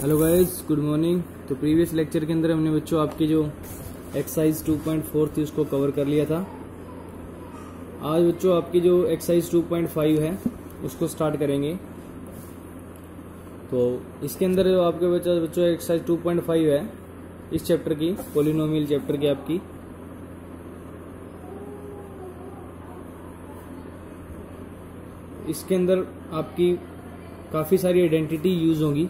Hello guys, good morning. तो previous lecture के अंदर हमने बच्चों आपकी जो एक्सरसाइज 2.4 थी उसको कवर कर लिया था। आज बच्चों आपकी जो एक्सरसाइज 2.5 है उसको स्टार्ट करेंगे। तो इसके अंदर जो आपके बच्चों एक्सरसाइज 2.5 है इस चैप्टर की, पॉलिनोमियल चैप्टर की आपकी, इसके अंदर आपकी काफ़ी सारी आइडेंटिटी यूज होंगी।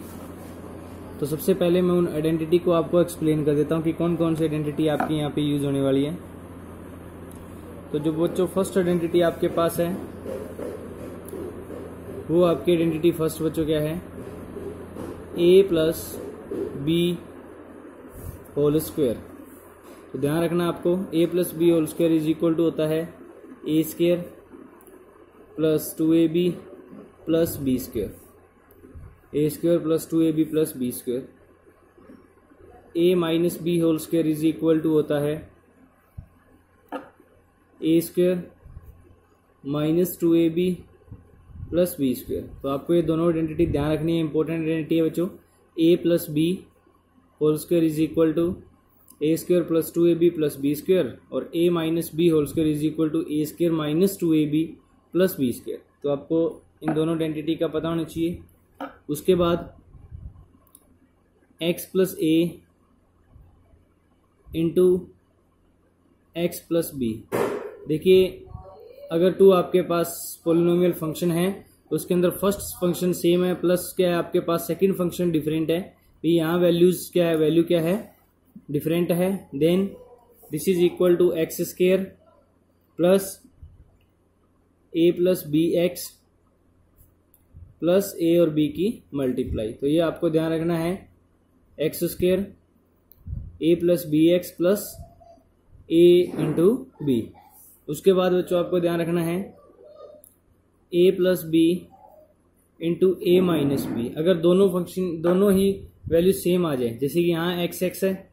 तो सबसे पहले मैं उन आइडेंटिटी को आपको एक्सप्लेन कर देता हूँ कि कौन कौन सी आइडेंटिटी आपकी यहाँ पे यूज होने वाली है। तो जो बच्चों फर्स्ट आइडेंटिटी आपके पास है वो आपकी आइडेंटिटी फर्स्ट बच्चों क्या है, a plus b whole square. तो ध्यान रखना आपको, a plus b whole square is equal to होता है a square plus 2ab plus b square, A square plus 2ab plus b square. A minus b whole square is equal to होता है a square minus 2ab plus b square. तो आपको ये दोनों identity ध्यान रखनी है, इंपॉर्टेंट आइडेंटिटी है बच्चों। A plus b whole square is equal to A square plus 2ab plus b square, और a minus b whole square is equal to A square minus 2ab plus b square. तो आपको इन दोनों identity का पता होना चाहिए। उसके बाद x plus A into x plus B. देखिए, अगर टू आपके पास पोलिनोमियल फंक्शन है तो उसके अंदर फर्स्ट फंक्शन सेम है, प्लस क्या है आपके पास सेकंड फंक्शन डिफरेंट है। भी यहाँ वैल्यूज क्या है, वैल्यू क्या है, डिफरेंट है। Then this is equal to x square plus A plus B x plus a और बी की मल्टीप्लाई। तो ये आपको ध्यान रखना है, x square A plus B x plus A into B. उसके बाद बच्चों आपको ध्यान रखना है ए plus b into a minus B. अगर दोनों ही वैल्यू सेम आ जाए, जैसे कि यहाँ एक्स एक्स है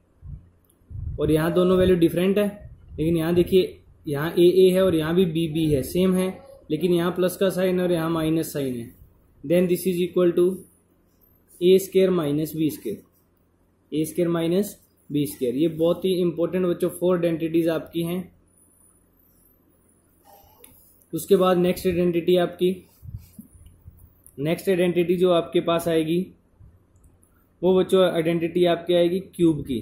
और यहाँ दोनों वैल्यू डिफरेंट है, लेकिन यहाँ देखिए यहाँ ए है और यहाँ भी बी बी है, सेम है, लेकिन यहाँ प्लस का साइन है और यहाँ माइनस साइन है। Then this is equal to A square minus B square, A square minus B square. ये बहुत ही इंपॉर्टेंट बच्चों 4 आइडेंटिटीज आपकी हैं। उसके बाद नेक्स्ट आइडेंटिटी आपकी, नेक्स्ट आइडेंटिटी जो आपके पास आएगी वो बच्चों आइडेंटिटी आपकी आएगी क्यूब की,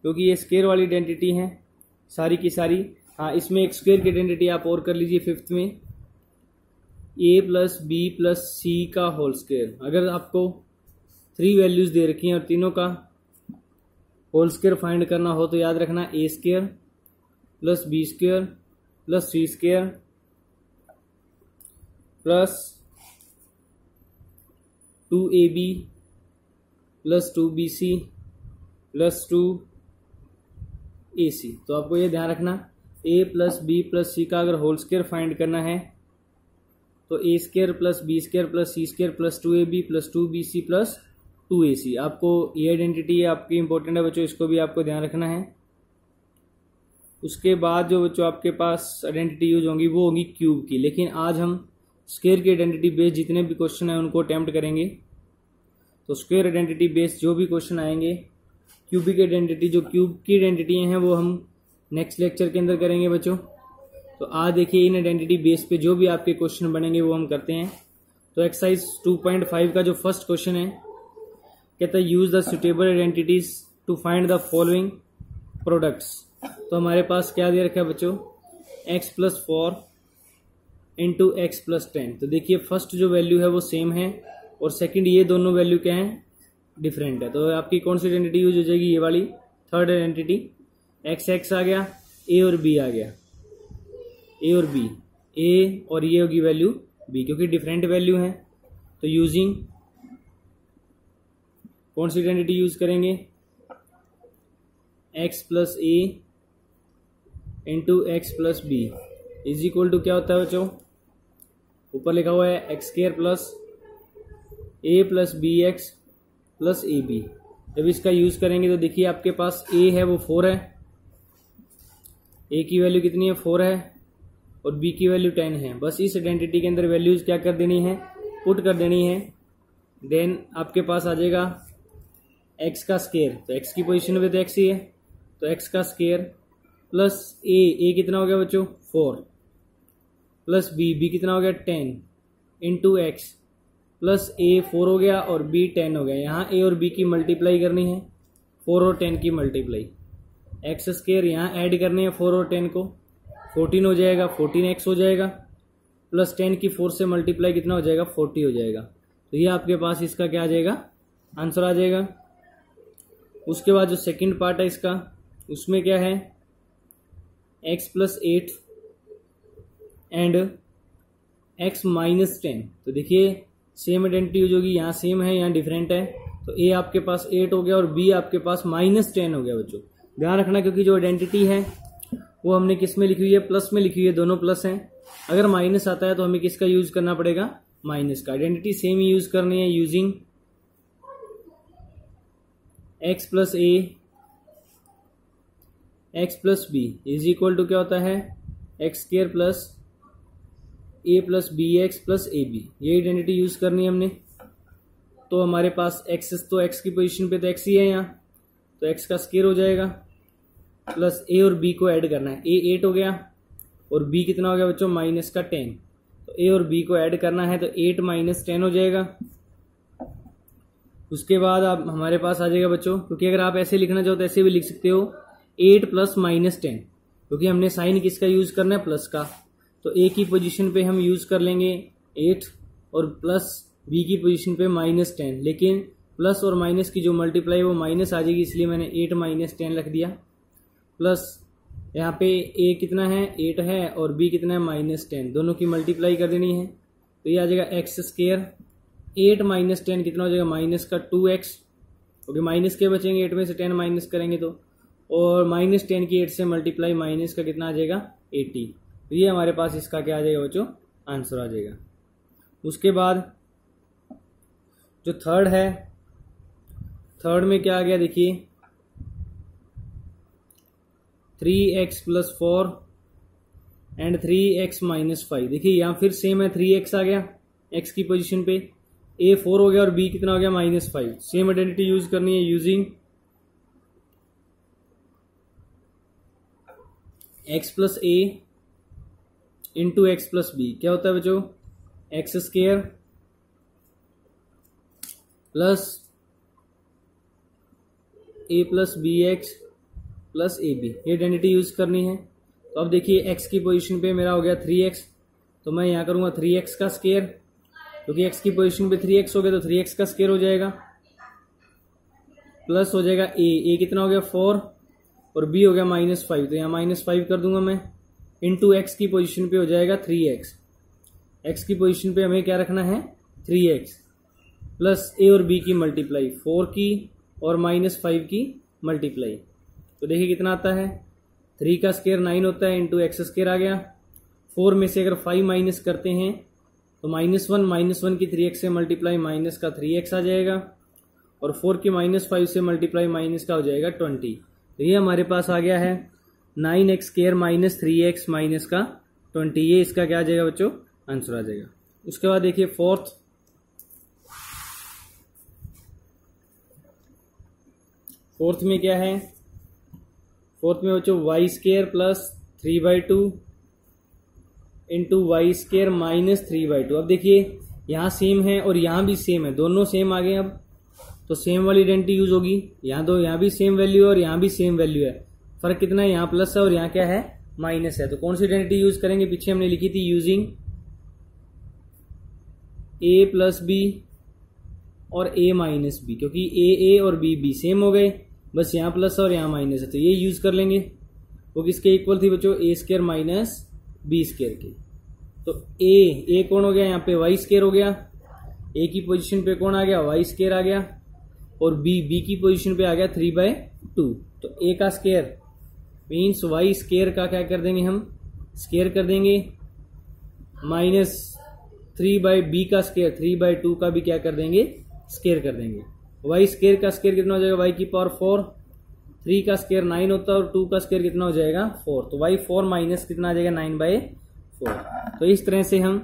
क्योंकि ये स्क्वायर वाली आइडेंटिटी है सारी की सारी। हाँ, इसमें एक स्क्वायर की आइडेंटिटी आप और कर लीजिए फिफ्थ में, ए प्लस बी प्लस सी का होल स्क्वायर। अगर आपको 3 वैल्यूज दे रखी हैं और तीनों का होल स्क्वायर फाइंड करना हो तो याद रखना a square plus b square plus c square plus 2ab plus 2bc plus 2ac। तो आपको ये ध्यान रखना, a plus b plus c का अगर होल स्क्वायर फाइंड करना है तो a square plus b square plus c square plus 2ab plus 2bc plus 2ac। आपको ये आइडेंटिटी आपकी इंपॉर्टेंट है बच्चों, इसको भी आपको ध्यान रखना है। उसके बाद जो बच्चों आपके पास आइडेंटिटी यूज होंगी वो होगी क्यूब की, लेकिन आज हम स्क्वायर की आइडेंटिटी बेस्ड जितने भी क्वेश्चन हैं उनको अटेम्प्ट करेंगे। तो स्क्वायर आइडेंटिटी बेस्ड जो भी क्वेश्चन आएंगे, क्यूबिक आइडेंटिटी, जो क्यूब की आइडेंटिटी हैं वो हम नेक्स्ट लेक्चर के अंदर करेंगे बच्चों। तो आज देखिए इन आइडेंटिटी बेस पे जो भी आपके क्वेश्चन बनेंगे वो हम करते हैं। तो एक्सरसाइज 2.5 का जो फर्स्ट क्वेश्चन है, कहता है use the suitable identities to find the following products. तो हमारे पास क्या दे रखा है बच्चों, x plus 4 into x plus 10। तो देखिए फर्स्ट जो वैल्यू है वो सेम है और सेकंड ये दोनों वैल्यू क्या है, डिफरेंट है। तो आपकी कौन सी आइडेंटिटी यूज हो जाएगी, ये वाली थर्ड आइडेंटिटी। एक्स एक्स आ गया, ए और बी आ गया, ए और बी, ए और ये होगी वैल्यू बी, क्योंकि डिफरेंट वैल्यू है। तो यूजिंग कौन सी आइडेंटिटी यूज करेंगे, X plus A into x plus B is equal to क्या होता है बच्चों, ऊपर लिखा हुआ है एक्स स्क्वायर प्लस ए प्लस बी एक्स प्लस ए बी। जब इसका यूज करेंगे तो देखिए आपके पास ए है वो 4 है, ए की वैल्यू कितनी है 4 है, और बी की वैल्यू 10 है। बस इस आइडेंटिटी के अंदर वैल्यूज क्या कर देनी है, पुट कर देनी है। देन आपके पास आ जाएगा एक्स का स्केयर, तो एक्स की पोजीशन पे तो एक्स ही है, तो एक्स का स्केयर प्लस ए कितना हो गया बच्चों 4 प्लस बी कितना हो गया 10 इंटू एक्स प्लस ए 4 हो गया और बी 10 हो गया। यहाँ ए और बी की मल्टीप्लाई करनी है 4 और 10 की मल्टीप्लाई, एक्स स्केयर यहाँ ऐड करने हैं 4 और 10 को 14 हो जाएगा, 14x हो जाएगा प्लस 10 की 4 से मल्टीप्लाई कितना हो जाएगा 40 हो जाएगा। तो ये आपके पास इसका क्या आ जाएगा आंसर आ जाएगा। उसके बाद जो सेकंड पार्ट है इसका उसमें क्या है x plus 8 and x minus 10। तो देखिए सेम आइडेंटिटी यूज होगी, यहाँ सेम है यहाँ डिफरेंट है, तो a आपके पास 8 हो गया और b आपके पास माइनस 10 हो गया बच्चों। ध्यान रखना क्योंकि जो आइडेंटिटी है वो हमने किस में लिखी हुई है प्लस में लिखी हुई है, दोनों प्लस हैं। अगर माइनस आता है तो हमें किसका यूज करना पड़ेगा माइनस का। आइडेंटिटी सेम ही यूज करनी है using x plus a x plus B is equal to क्या होता है एक्स स्क्वायर प्लस ए प्लस बी एक्स प्लस ए बी, ये आइडेंटिटी यूज करनी है हमने। तो हमारे पास एक्स तो एक्स की पोजीशन पे तो एक्स ही है यहाँ, तो एक्स का स्क्वायर हो जाएगा प्लस ए और बी को ऐड करना है, ए 8 हो गया और बी कितना हो गया बच्चों माइनस का 10, तो ए और बी को ऐड करना है तो 8 माइनस 10 हो जाएगा। उसके बाद आप हमारे पास आ जाएगा बच्चों, क्योंकि अगर आप ऐसे लिखना चाहो तो ऐसे भी लिख सकते हो 8 प्लस माइनस 10, क्योंकि हमने साइन किसका यूज करना है प्लस का, तो ए की पोजीशन पे हम यूज कर लेंगे 8 और प्लस बी की पोजीशन पे माइनस 10, लेकिन प्लस और माइनस की जो मल्टीप्लाई वो माइनस आ जाएगी, इसलिए मैंने 8 माइनस 10 रख दिया। प्लस यहाँ पे ए कितना है 8 है और बी कितना है माइनस 10, दोनों की मल्टीप्लाई कर देनी है, तो ये आ जाएगा एक्स स्क्वायर 8 माइनस 10 कितना हो जाएगा माइनस का 2x, क्योंकि माइनस के बचेंगे 8 में से 10 माइनस करेंगे तो, और माइनस 10 की 8 से मल्टीप्लाई माइनस का कितना आ जाएगा 80। तो ये हमारे पास इसका क्या आ जाएगा बच्चों आंसर आ जाएगा। उसके बाद जो थर्ड है, थर्ड में क्या आ गया देखिए 3x plus 4 and 3x minus 5। देखिए यहाँ फिर सेम है 3x आ गया x की पोजीशन पे, a 4 हो गया और b कितना हो गया माइनस 5। सेम आइडेंटिटी यूज करनी है using x plus a into x plus b. क्या होता है बच्चों एक्स स्क्वायर प्लस ए प्लस बी एक्स प्लस ए बी, ये आइडेंटिटी यूज करनी है। तो अब देखिए x की पोजीशन पे मेरा हो गया 3x, तो मैं यहाँ करूँगा 3x का स्क्वायर, क्योंकि x की पोजीशन पे 3x हो गया तो 3x का स्क्वायर हो जाएगा, प्लस हो जाएगा a कितना हो गया 4 और b हो गया माइनस 5, तो यहाँ माइनस 5 कर दूंगा मैं, इंटू एक्स की पोजीशन पे हो जाएगा 3x, x की पोजीशन पे हमें क्या रखना है 3x प्लस a और b की मल्टीप्लाई 4 की और माइनस 5 की मल्टीप्लाई, तो देखिए कितना आता है 3 का स्क्वायर 9 होता है इंटू एक्स स्क्वायर आ गया। 4 में से अगर 5 माइनस करते हैं तो -1 की 3x से मल्टीप्लाई माइनस का 3x आ जाएगा, और 4 की -5 से मल्टीप्लाई माइनस का हो जाएगा 20। तो ये हमारे पास आ गया है 9x square minus 3x minus का 20, ये इसका क्या आ जाएगा बच्चों आंसर आ जाएगा। उसके बाद देखिए फोर्थ में क्या है, फोर्थ में बच्चों y square plus 3/2 into y square minus 3/2। अब देखिए यहाँ सेम है और यहाँ भी सेम है, दोनों सेम आ गए, अब तो सेम वाली आइडेंटिटी यूज होगी। यहाँ भी सेम वैल्यू है और यहाँ भी सेम वैल्यू है, फर्क कितना है यहाँ प्लस है और यहाँ क्या है माइनस है, तो कौन सी आइडेंटिटी यूज करेंगे पीछे हमने लिखी थी यूजिंग a प्लस बी और a माइनस बी, क्योंकि a और b सेम हो गए, बस यहाँ प्लस और यहाँ माइनस है, तो ये यूज कर लेंगे। वो किसके इक्वल थी बच्चों a square minus B square के, तो a कौन हो गया यहाँ पे वाई स्क्वायर हो गया, a की पोजीशन पे कौन आ गया वाई स्क्वायर आ गया, और b की पोजीशन पे आ गया 3/2, तो a का स्क्वायर मीन्स वाई स्क्वायर का क्या कर देंगे हम स्क्वायर कर देंगे, माइनस 3/b का स्क्वायर 3/2 का भी क्या कर देंगे स्क्वायर कर देंगे। वाई स्क्वायर का स्क्वायर कितना हो जाएगा वाई की पावर 4, 3 का स्क्वायर 9 होता है और 2 का स्क्वायर कितना हो जाएगा 4, तो वाई 4 माइनस कितना आ जाएगा 9/4। तो इस तरह से हम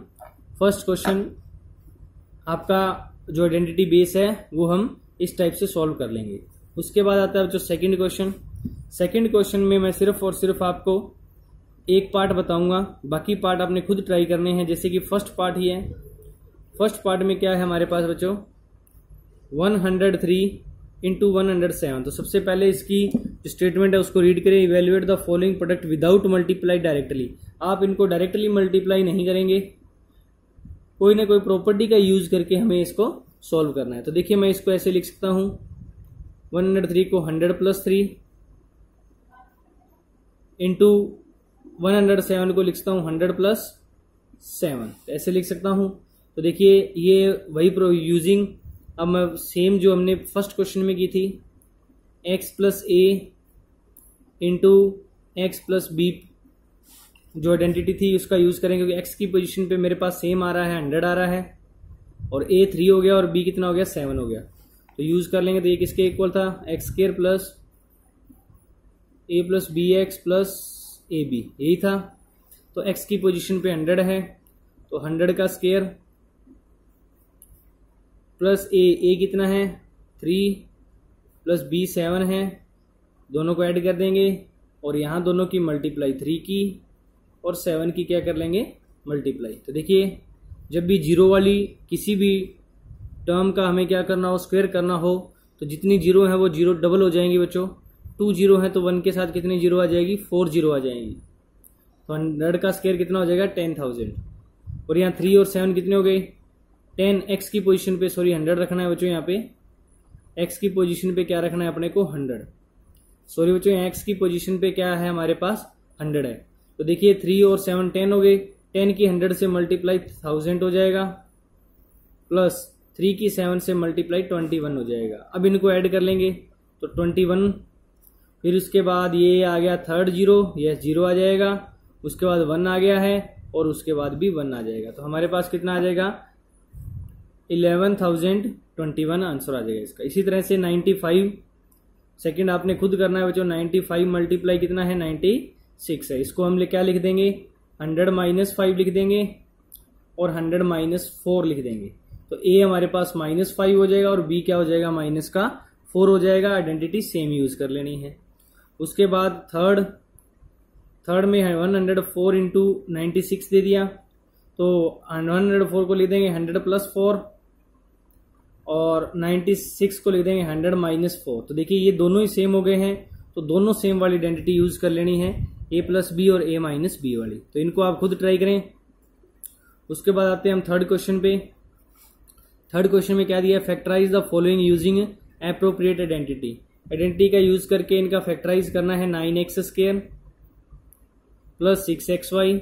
फर्स्ट क्वेश्चन आपका जो आइडेंटिटी बेस है वो हम इस टाइप से सॉल्व कर लेंगे। उसके बाद आता है बच्चों सेकंड क्वेश्चन। सेकंड क्वेश्चन में मैं सिर्फ और सिर्फ आपको एक पार्ट बताऊंगा, बाकी पार्ट आपने खुद ट्राई करने हैं। जैसे कि फर्स्ट पार्ट ही है। फर्स्ट पार्ट में क्या है हमारे पास बच्चों, 103 इंटू 107। तो सबसे पहले इसकी जो स्टेटमेंट है उसको रीड करें। Evaluate the following product without multiply directly. आप इनको डायरेक्टली मल्टीप्लाई नहीं करेंगे, कोई ना कोई प्रॉपर्टी का यूज करके हमें इसको सॉल्व करना है। तो देखिए मैं इसको ऐसे लिख सकता हूं, 103 को 100 प्लस 3 इंटू 107 को लिखता हूं 100 प्लस 7, ऐसे लिख सकता हूं। तो देखिए ये वही यूजिंग, अब मैं सेम जो हमने फर्स्ट क्वेश्चन में की थी, x plus A into x plus B जो आइडेंटिटी थी उसका यूज करेंगे, क्योंकि x की पोजीशन पे मेरे पास सेम आ रहा है, 100 आ रहा है, और a 3 हो गया और b कितना हो गया, 7 हो गया। तो यूज कर लेंगे। तो ये किसके इक्वल था, एक्स स्क्वायर प्लस ए प्लस बी एक्स प्लस ए बी, यही था। तो x की पोजीशन पे 100 है, तो 100 का स्क्वायर प्लस ए कितना है 3 प्लस बी 7 है, दोनों को ऐड कर देंगे और यहाँ दोनों की मल्टीप्लाई 3 की और 7 की क्या कर लेंगे, मल्टीप्लाई। तो देखिए जब भी जीरो वाली किसी भी टर्म का हमें क्या करना हो, स्क्वायर करना हो, तो जितनी जीरो है वो जीरो डबल हो जाएंगी बच्चों। 2 जीरो है तो 1 के साथ कितनी जीरो आ जाएगी, 4 जीरो आ जाएंगी। तो 100 का स्क्वायर कितना हो जाएगा, 10,000। और यहाँ 3 और 7 कितने हो गए, 10। एक्स की पोजीशन पे 100 रखना है बच्चों, यहाँ पे एक्स की पोजीशन पे क्या रखना है अपने को, 100। सॉरी बच्चों, एक्स की पोजीशन पे क्या है हमारे पास, 100 है। तो देखिए 3 और 7 10 हो गए, 10 की 100 से मल्टीप्लाई 1000 हो जाएगा, प्लस 3 की 7 से मल्टीप्लाई 21 हो जाएगा। अब इनको ऐड कर लेंगे तो 21, फिर उसके बाद ये आ गया थर्ड जीरो, यह जीरो आ जाएगा, उसके बाद 1 आ गया है और उसके बाद भी 1 आ जाएगा। तो हमारे पास कितना आ जाएगा, 11,021 आंसर आ जाएगा इसका। इसी तरह से 95 सेकंड आपने खुद करना है बच्चों। 95 मल्टीप्लाई कितना है, 96 है। इसको हम क्या लिख देंगे, 100 माइनस 5 लिख देंगे और 100 माइनस 4 लिख देंगे। तो ए हमारे पास -5 हो जाएगा और बी क्या हो जाएगा, -4 हो जाएगा। आइडेंटिटी सेम यूज कर लेनी है। उसके बाद थर्ड में है 104 इंटू 96 दे दिया, तो 104 को लिख देंगे 100 प्लस 4 और 96 को लिख देंगे 100 माइनस 4। तो देखिए ये दोनों ही सेम हो गए हैं, तो दोनों सेम वाली आइडेंटिटी यूज कर लेनी है, a प्लस बी और a माइनस बी वाली। तो इनको आप खुद ट्राई करें। उसके बाद आते हैं हम थर्ड क्वेश्चन पे। थर्ड क्वेश्चन में क्या दिया है, factorise the following using appropriate identity. Identity का यूज करके इनका फैक्टराइज करना है, 9x square plus 6xy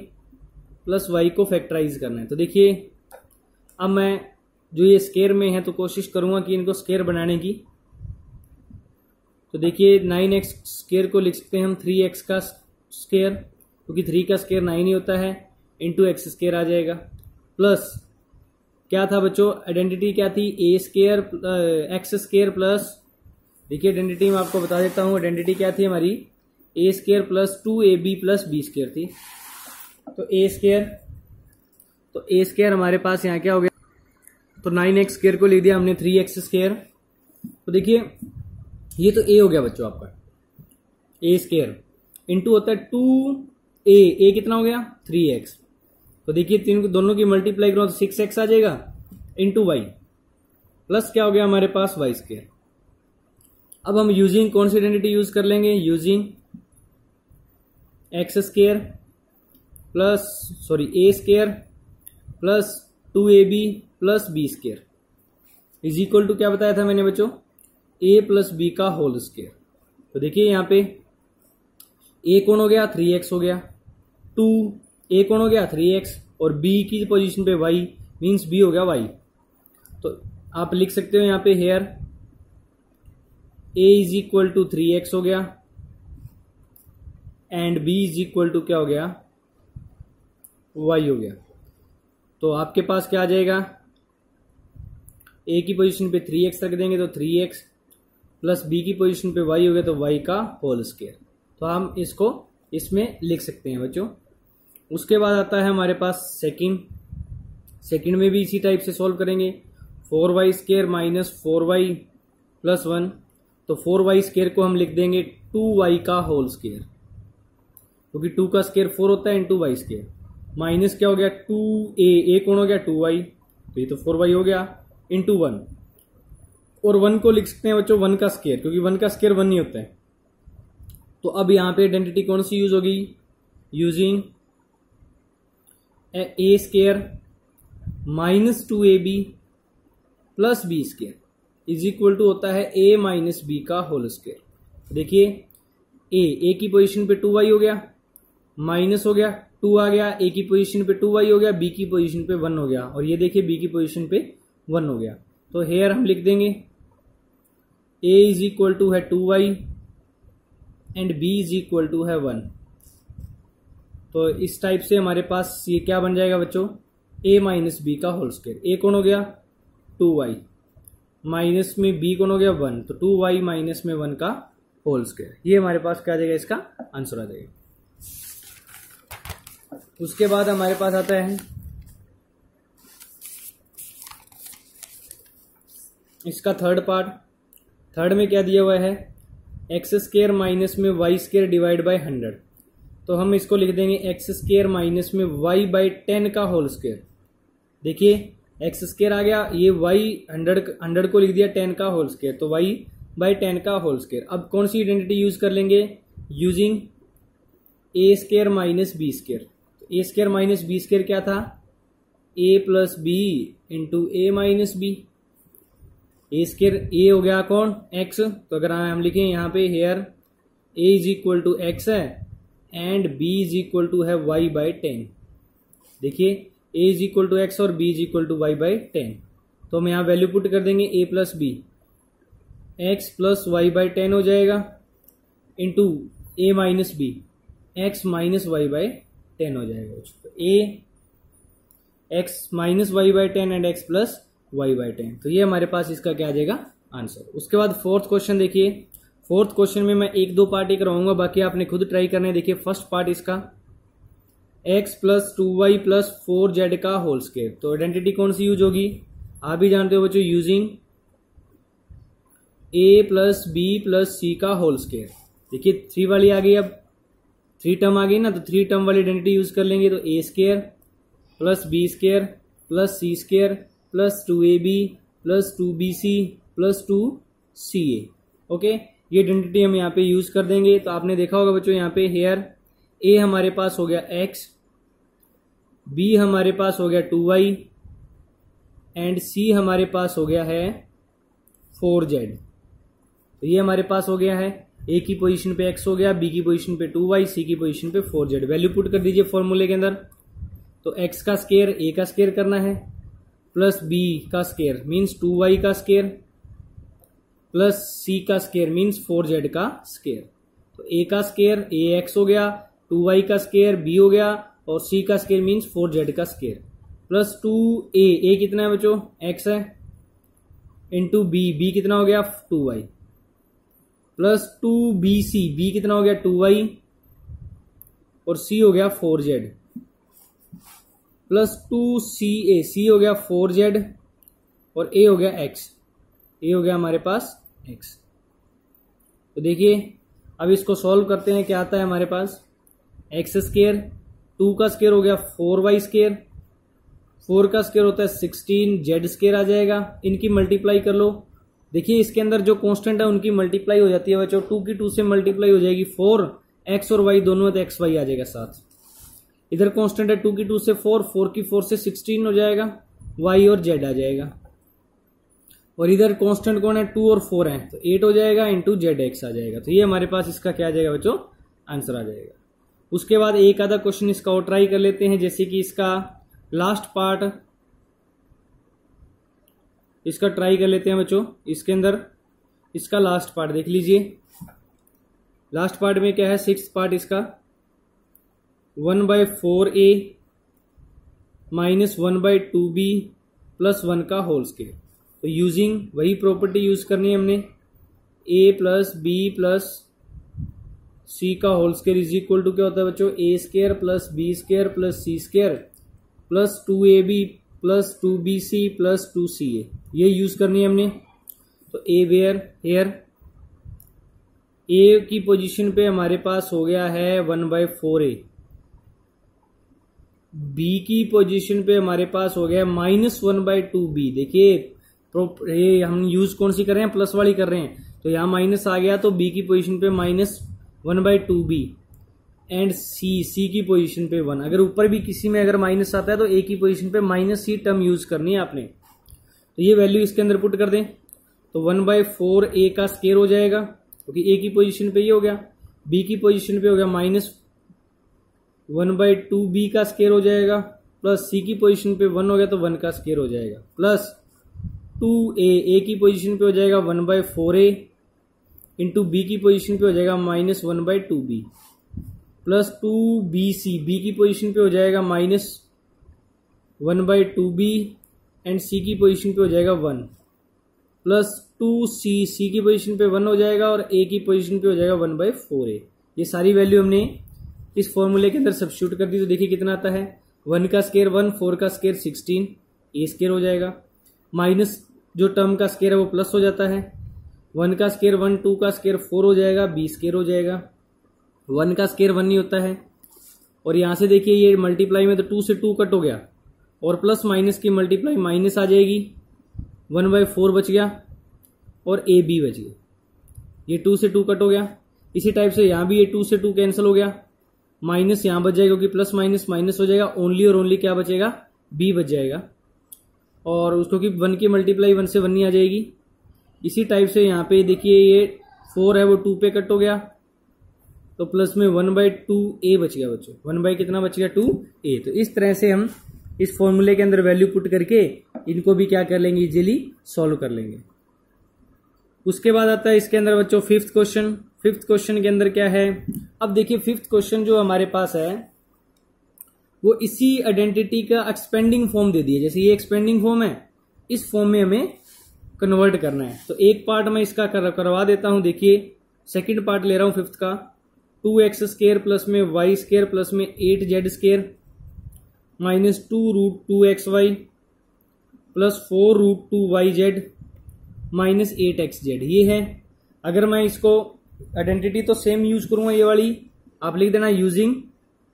plus y को फैक्टराइज करना है। तो देखिए अब मैं जो ये स्क्वायर में है तो कोशिश करूंगा कि इनको स्क्वायर बनाने की। तो देखिए 9x स्क्वायर को लिख सकते हैं हम 3x का स्क्वायर, क्योंकि 3 का स्क्वायर 9 ही होता है, इंटू एक्स स्क्वायर आ जाएगा। प्लस क्या था बच्चों, आइडेंटिटी क्या थी, a square x square plus, देखिए आइडेंटिटी मैं आपको बता देता हूँ, आइडेंटिटी क्या थी हमारी, a square plus 2ab plus b square थी। तो ए स्क्वायर हमारे पास यहाँ क्या हो गया, तो 9x स्क्वायर को लिख दिया हमने 3x स्क्वायर। तो देखिए ये तो a हो गया बच्चों आपका, ए स्क्वायर इंटू होता है 2a, कितना हो गया 3x। तो देखिए तीन दोनों की मल्टीप्लाई करो तो 6x आ जाएगा इंटू वाई, प्लस क्या हो गया हमारे पास y स्क्वायर। अब हम यूजिंग कौन सी आइडेंटिटी यूज कर लेंगे, using x square plus a square plus 2ab plus b square is equal to क्या बताया था मैंने बच्चों, a प्लस बी का होल स्क्वायर। तो देखिए यहाँ पे a कौन हो गया 3x हो गया, 2a कौन हो गया 3x और b की पोजीशन पे y मींस b हो गया y। तो आप लिख सकते हो यहाँ पे here a is equal to 3x हो गया and b is equal to क्या हो गया y हो गया। तो आपके पास क्या आ जाएगा, a की पोजीशन पे 3x रख देंगे तो 3x प्लस b की पोजीशन पे y हो गया तो y का होल स्क्वायर। तो हम इसको इसमें लिख सकते हैं बच्चों। उसके बाद आता है हमारे पास सेकंड में भी इसी टाइप से सॉल्व करेंगे, 4y square minus 4y plus 1 तो 4y स्क्वायर को हम लिख देंगे 2y का होल स्क्वायर, क्योंकि 2 का स्क्वायर 4 होता है इंटू वाई स्क्वायर, माइनस क्या हो गया 2a, कौन हो गया 2y, तो ये तो 4y हो गया इंटू 1, और 1 को लिख सकते हैं बच्चों 1 का स्क्वायर, क्योंकि 1 का स्क्वायर 1 नहीं होता है। तो अब यहां पे आइडेंटिटी कौन सी यूज होगी, using a square minus 2ab plus b square is equal to होता है a माइनस बी का होल स्क्वायर। देखिए ए की पोजीशन पे 2y हो गया, माइनस हो गया 2 आ गया, a की पोजीशन पे 2y हो गया, b की पोजीशन पे 1 हो गया, और ये देखिए b की पोजीशन पे 1 हो गया। तो हेयर हम लिख देंगे a इज इक्वल टू है 2y and b is equal to है 1। तो इस टाइप से हमारे पास ये क्या बन जाएगा बच्चों, a माइनस बी का होल स्क्वायर। a कौन हो गया 2y, माइनस में b कौन हो गया 1, तो 2y माइनस में 1 का होल स्क्वायर। ये हमारे पास क्या आ जाएगा, इसका आंसर आ जाएगा। उसके बाद हमारे पास आता है इसका थर्ड पार्ट। थर्ड में क्या दिया हुआ है, एक्स स्क्वायर माइनस में वाई स्क्वायर डिवाइड बाय 100। तो हम इसको लिख देंगे एक्स स्क्वायर माइनस में वाई बाई 10 का होल स्क्वायर। देखिए एक्स स्क्वायर आ गया, ये वाई 100 को लिख दिया 10 का होल स्क्वायर, तो वाई बाई 10 का होल स्क्वायर। अब कौन सी आइडेंटिटी यूज कर लेंगे, using a square minus B square. A square minus B square क्या था, a plus b into a minus b. A square a हो गया कौन, एक्स, तो अगर हम लिखें यहाँ पे here a is equal to x है and b is equal to है वाई बाई 10। देखिए a is equal to x और b is equal to y by 10, तो हम यहाँ वैल्यू पुट कर देंगे a plus B, x plus y by 10 हो जाएगा into a minus b, x minus y by 10 हो जाएगा। तो a x minus y by 10 and x plus y by 10, तो ये हमारे पास इसका क्या आ जाएगा आंसर। उसके बाद फोर्थ क्वेश्चन देखिए, फोर्थ क्वेश्चन में मैं 1-2 पार्ट ही करवाऊंगा, बाकी आपने खुद ट्राई करना है। देखिए फर्स्ट पार्ट इसका x plus 2y plus 4z का होल स्क्वायर। तो आइडेंटिटी कौन सी यूज होगी, आप भी जानते हो बच्चों, using a plus b plus c का होल स्क्वायर। देखिए 3 वाली आ गई, अब 3 टर्म आ गई ना, तो 3 टर्म वाली आइडेंटिटी यूज कर लेंगे। तो a square plus b square plus c square plus 2ab plus 2bc plus 2ca। Okay, ये आइडेंटिटी हम यहाँ पे यूज कर देंगे। तो आपने देखा होगा बच्चों, यहाँ पे हेयर a हमारे पास हो गया x, b हमारे पास हो गया 2y एंड c हमारे पास हो गया है 4z। तो ये हमारे पास हो गया है, a की पोजीशन पे x हो गया, b की पोजीशन पे 2y, c की पोजीशन पे 4z। वैल्यू पुट कर दीजिए फॉर्मूले के अंदर। तो x का स्क्वायर a का स्क्वायर करना है, प्लस b का स्क्वायर मीन्स 2y का स्क्वायर, प्लस c का स्क्वायर मीन्स 4z का स्क्वायर। तो a का स्क्वायर ax हो गया, 2y का स्क्वायर b हो गया, और c का स्क्वायर मीन्स 4z का स्क्वायर, प्लस 2a कितना है बच्चों, x है, इंटू b कितना हो गया 2y, प्लस 2bc b कितना हो गया 2y, और c हो गया 4z, प्लस 2ca c हो गया 4z, और a हो गया x, a हो गया हमारे पास x। तो देखिए अब इसको सॉल्व करते हैं, क्या आता है हमारे पास, एक्स स्क्वायर, 2 का स्क्वायर हो गया 4y स्क्वायर, 4 का स्क्वायर होता है 16, जेड स्क्वायर आ जाएगा, इनकी मल्टीप्लाई कर लो। देखिए इसके अंदर जो कांस्टेंट है उनकी मल्टीप्लाई हो जाती है बच्चों, 2 की 2 से मल्टीप्लाई हो जाएगी 4, एक्स और वाई दोनों, तो एक्स वाई आ जाएगा साथ। इधर कांस्टेंट है 2 की 2 से 4, 4 की 4 से 16 हो जाएगा, वाई और जेड आ जाएगा। और इधर कांस्टेंट कौन है, 2 और 4 है, तो 8 हो जाएगा इंटू जेड एक्स आ जाएगा। तो ये हमारे पास इसका क्या आ जाएगा बच्चों, आंसर आ जाएगा। उसके बाद एक आधा क्वेश्चन इसका और ट्राई कर लेते हैं, जैसे कि इसका लास्ट पार्ट इसका ट्राई कर लेते हैं बच्चों। इसके अंदर इसका लास्ट पार्ट देख लीजिए, लास्ट पार्ट में क्या है, 6th पार्ट इसका 1/4a माइनस 1/2b प्लस 1 का होल स्क्वायर। तो यूजिंग वही प्रॉपर्टी यूज करनी है हमने, a plus b plus c का whole square is equal to क्या होता है बच्चों, a square plus b square plus c square plus 2ab plus 2bc plus 2ca, ये यूज करनी है हमने। तो a वेयर हेयर ए की पोजीशन पे हमारे पास हो गया है 1/4a, बी की पोजीशन पे हमारे पास हो गया -1/2b। देखिए ये हम यूज कौन सी कर रहे हैं, प्लस वाली कर रहे हैं, तो यहाँ माइनस आ गया, तो बी की पोजीशन पे -1/2b एंड सी की पोजीशन पे 1। अगर ऊपर भी किसी में अगर माइनस आता है तो ए की पोजीशन पे -c टर्म यूज करनी है आपने। तो ये वैल्यू इसके अंदर पुट कर दें, तो 1/4a का स्क्वायर हो जाएगा, क्योंकि ए की पोजीशन पे ये हो गया, बी की पोजीशन पे हो गया -1/2b का स्क्वायर हो जाएगा, प्लस सी की पोजीशन पे 1 हो गया तो 1 का स्क्वायर हो जाएगा, प्लस 2a, ए की पोजीशन पे हो जाएगा 1/4a इंटू बी की पोजीशन पे हो जाएगा -1/2b, प्लस 2bc, बी की पोजीशन पे हो जाएगा -1/2b एंड सी की पोजीशन पे हो जाएगा 1, प्लस 2c, सी की पोजीशन पे 1 हो जाएगा और ए की पोजीशन पे हो जाएगा 1/4a। ये सारी वैल्यू हमने इस फॉर्मूले के अंदर सब्स्टिट्यूट कर दी, तो देखिए कितना आता है, 1 का स्क्वायर 1, 4 का स्क्वायर 16, ए स्क्वायर हो जाएगा, माइनस जो टर्म का स्क्वायर है वो प्लस हो जाता है, 1 का स्क्वायर 1, 2 का स्क्वायर 4 हो जाएगा, बी स्क्वायर हो जाएगा, 1 का स्क्वायर 1 नहीं होता है, और यहां से देखिए ये मल्टीप्लाई में तो 2 से 2 कट हो गया, और प्लस माइनस की मल्टीप्लाई माइनस आ जाएगी, 1/4 बच गया और ए बी बच गया, ये 2 से 2 कट हो गया। इसी टाइप से यहां भी ये 2 से 2 कैंसिल हो गया, माइनस यहां बच जाएगा क्योंकि प्लस माइनस माइनस हो जाएगा, ओनली और ओनली क्या बचेगा, बी बच जाएगा, और उसको कि 1 की मल्टीप्लाई 1 से 1 नहीं आ जाएगी। इसी टाइप से यहाँ पे देखिए ये 4 है वो 2 पे कट हो गया, तो प्लस में 1/2a बच गया बच्चों, 1 कितना बच गया 2a। तो इस तरह से हम इस फॉर्मूले के अंदर वैल्यू पुट करके इनको भी क्या कर लेंगे, इजीली सॉल्व कर लेंगे। उसके बाद आता है इसके अंदर बच्चों फिफ्थ क्वेश्चन। फिफ्थ क्वेश्चन के अंदर क्या है, अब देखिए फिफ्थ क्वेश्चन जो हमारे पास है वो इसी आइडेंटिटी का एक्सपेंडिंग फॉर्म दे दिए, जैसे ये एक्सपेंडिंग फॉर्म है, इस फॉर्म में हमें कन्वर्ट करना है। तो एक पार्ट मैं इसका करवा देता हूं, देखिए सेकंड पार्ट ले रहा हूं फिफ्थ का, 2x² प्लस में y² प्लस में 8z² minus 2√2xy plus 4√2yz minus 8xz, ये है। अगर मैं इसको आइडेंटिटी तो सेम यूज करूंगा, ये वाली आप लिख देना यूजिंग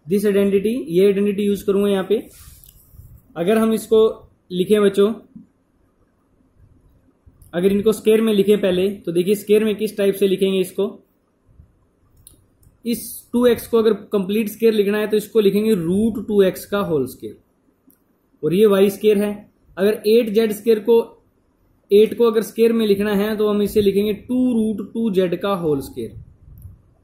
दिस आइडेंटिटी, ये आइडेंटिटी यूज करूंगा यहाँ पे। अगर हम इसको लिखें बच्चों, अगर इनको स्क्वायर में लिखें पहले, तो देखिए स्क्वायर में किस टाइप से लिखेंगे इसको, इस 2x को अगर कंप्लीट स्क्वायर लिखना है तो इसको लिखेंगे √2x का होल स्क्वायर, और ये y² है। अगर 8z² को 8 को अगर स्क्वायर में लिखना है तो हम इसे लिखेंगे 2√2z का होल स्क्वायर,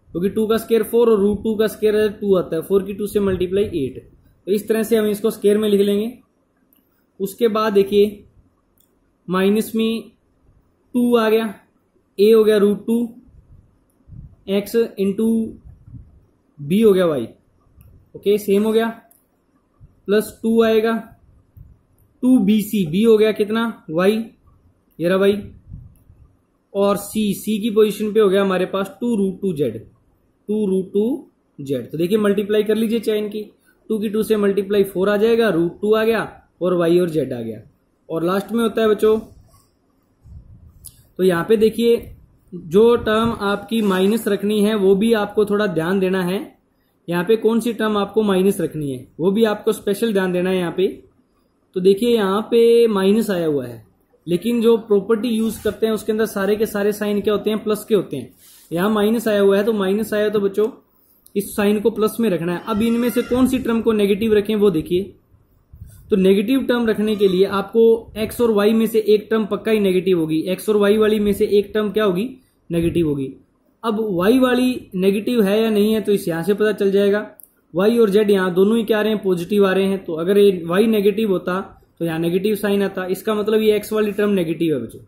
क्योंकि 2 का स्क्वायर 4 और √2 का स्क्वायर 2 आता है, 4 की 2 से मल्टीप्लाई 8, तो इस तरह से हम इसको स्क्वायर में लिख लेंगे। उसके बाद देखिए माइनस में 2 आ गया, a हो गया √2x इंटू b हो गया y, ओके सेम हो गया, प्लस 2 आएगा 2bc, b हो गया कितना y, ये रहा y, और c की पोजीशन पे हो गया हमारे पास 2√2z। तो देखिए मल्टीप्लाई कर लीजिए चेन की, 2 की 2 से मल्टीप्लाई 4 आ जाएगा, √2 आ गया और y और z आ गया, और लास्ट में होता है बच्चों, तो यहां पे देखिए जो टर्म आपकी माइनस रखनी है वो भी आपको थोड़ा ध्यान देना है। यहाँ पे कौन सी टर्म आपको माइनस रखनी है वो भी आपको स्पेशल ध्यान देना है यहाँ पे। तो देखिए यहाँ पे माइनस आया हुआ है, लेकिन जो प्रॉपर्टी यूज करते हैं उसके अंदर सारे के सारे साइन क्या होते हैं, प्लस के होते हैं। यहाँ माइनस आया हुआ है, तो माइनस आया तो बच्चों इस साइन को प्लस में रखना है। अब इनमें से कौन सी टर्म को नेगेटिव रखें वो देखिए। तो नेगेटिव टर्म रखने के लिए आपको x और y में से एक टर्म पक्का ही नेगेटिव होगी, x और y वाली में से एक टर्म क्या होगी, नेगेटिव होगी। अब y वाली नेगेटिव है या नहीं है तो इस यहां से पता चल जाएगा। y और z यहाँ दोनों ही क्या आ रहे हैं, पॉजिटिव आ रहे हैं, तो अगर ये y नेगेटिव होता तो यहाँ नेगेटिव साइन आता, इसका मतलब ये x वाली टर्म नेगेटिव है बच्चों।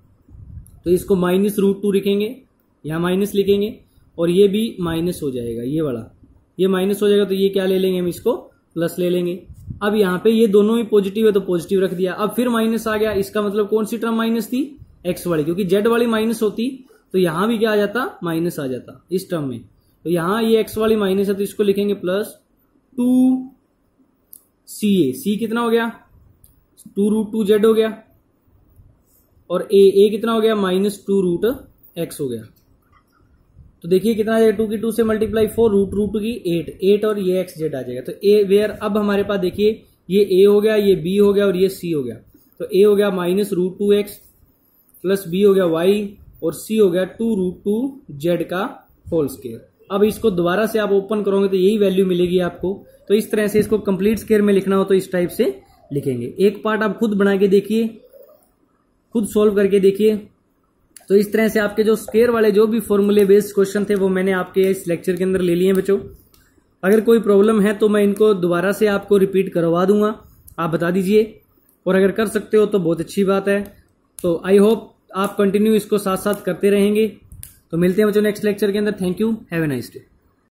तो इसको -√2 लिखेंगे, यहाँ माइनस लिखेंगे, और ये भी माइनस हो जाएगा, ये वाला ये माइनस हो जाएगा, तो ये क्या ले लेंगे हम, इसको प्लस ले लेंगे। अब यहाँ पे ये दोनों ही पॉजिटिव है तो पॉजिटिव रख दिया। अब फिर माइनस आ गया, इसका मतलब कौन सी टर्म माइनस थी, x वाली, क्योंकि z वाली माइनस होती तो यहां भी क्या आ जाता, माइनस आ जाता इस टर्म में। तो यहां ये x वाली माइनस है तो इसको लिखेंगे प्लस 2ca, c कितना हो गया 2√2z हो गया, और a कितना हो गया -2√x हो गया। तो देखिए कितना आ जाएगा, 2 की 2 से मल्टीप्लाई 4, रूट की 8 और ये एक्स जेड आ जाएगा। तो ए वेयर अब हमारे पास देखिए ये ए हो गया, ये बी हो गया और ये सी हो गया। तो ए हो गया -√2x प्लस बी हो गया y और सी हो गया 2√2z का होल स्क्वायर। अब इसको दोबारा से आप ओपन करोगे तो यही वैल्यू मिलेगी आपको। तो इस तरह से इसको कंप्लीट स्क्वायर में लिखना हो तो इस टाइप से लिखेंगे। एक पार्ट आप खुद बना के देखिए, खुद सॉल्व करके देखिए। तो इस तरह से आपके जो स्क्वायर वाले जो भी फॉर्मूले बेस्ड क्वेश्चन थे वो मैंने आपके इस लेक्चर के अंदर ले लिए हैं बच्चों। अगर कोई प्रॉब्लम है तो मैं इनको दोबारा से आपको रिपीट करवा दूंगा, आप बता दीजिए। और अगर कर सकते हो तो बहुत अच्छी बात है। तो आई होप आप कंटिन्यू इसको साथ साथ करते रहेंगे। तो मिलते हैं बच्चों नेक्स्ट लेक्चर के अंदर। Thank you, have a nice day.